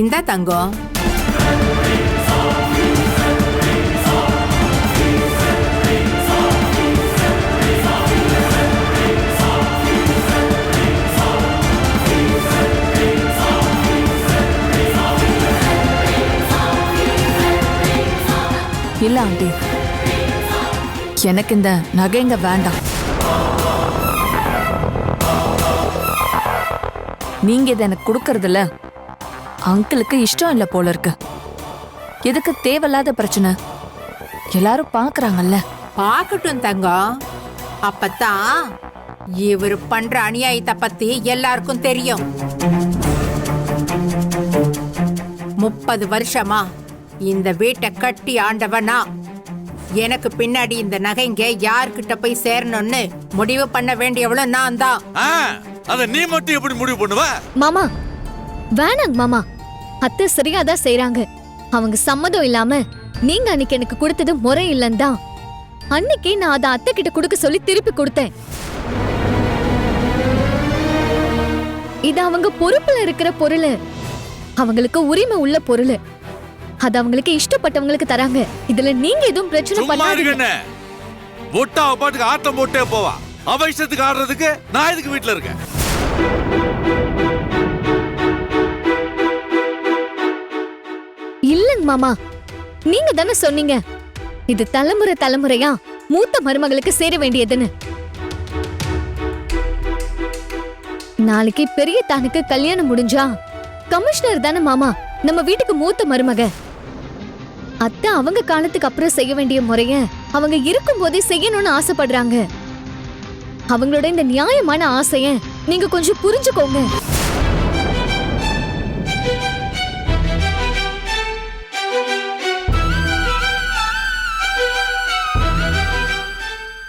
இந்தா தங்கம். இல்ல ஆண்டி, எனக்கு இந்த நகைங்க வேண்டாம். நீங்க இதை எனக்கு கொடுக்கறதுல அங்கிளுக்கு இஷ்டம் இல்ல போல இருக்கு. எதுக்கு தேவையில்லாத பிரச்சனை? எல்லாரும் பாக்குறாங்கல்ல. பாக்கட்டும் தங்கம். அப்பத்தான் இவர் பண்ற அநியாயத்தை பத்தி எல்லாருக்கும் தெரியும். 30 வருஷமா இந்த வீட்டை கட்டி ஆண்டவனா, எனக்கு பின்னாடி இந்த நகைங்க யார்கிட்ட போய் சேரணும்னு முடிவு பண்ண வேண்டியவளும் நான் தான். அத நீ மட்டும் எப்படி முடிவு பண்ணுவ? மாமா வேணாங்க மாமா, அத்தை சரியாதான் செய்யறாங்க. அவங்க சம்மதம் இல்லாம நீங்க அன்னைக்கு எனக்கு கொடுத்தது முறை இல்லன்னு தான் அன்னைக்கு நான் அதை அத்தை கிட்ட கொடுக்க சொல்லி திருப்பி கொடுத்தேன். இது அவங்க பொறுப்புல இருக்கிற பொருள், அவங்களுக்கு உரிமை உள்ள பொருள். அது அவங்களுக்கு இஷ்டப்பட்டவங்களுக்கு தராங்க. இதுல நீங்க எதுவும் பிரச்சனை பண்ணாதீங்க. ஒட்டா பாட்டுக்கு ஆட்டம் போட்டே போவா. அவ இஷ்டத்துக்கு ஆடுறதுக்கு நான் இதுக்கு வீட்டுல இருக்கேன். இல்லங்க மாமா, நீங்க தானே சொன்னீங்க இது தலைமுறை தலைமுறையா மூத்த மருமகளுக்கு சேர வேண்டியதுன்னு. நாளைக்கு பெரிய தானுக்கு கல்யாணம் முடிஞ்சா கமிஷனர் தானே மாமா நம்ம வீட்டுக்கு மூத்த மருமக. அத்தை அவங்க காலத்துக்கு அப்புறம் செய்ய வேண்டிய முறைய அவங்க இருக்கும் போதே செய்யணும்னு ஆசைப்படுறாங்க. அவங்களோட இந்த நியாயமான ஆசைய நீங்க கொஞ்சம் புரிஞ்சுக்கோங்க.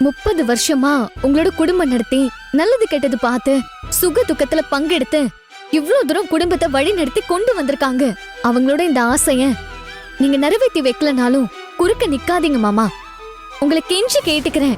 முப்பது வருஷமா உங்களோட குடும்பம் நடத்தி நல்லது கெட்டது பார்த்து சுக துக்கத்துல பங்கெடுத்து இவ்வளவு தூரம் குடும்பத்தை வழி நடத்தி கொண்டு வந்திருக்காங்க. அவங்களோட இந்த ஆசைய நீங்க நிறைவேற்றி வைக்கலனாலும் குறுக்க நிக்காதீங்க மாமா. உங்களை கெஞ்சி கேட்டுக்கிறேன்.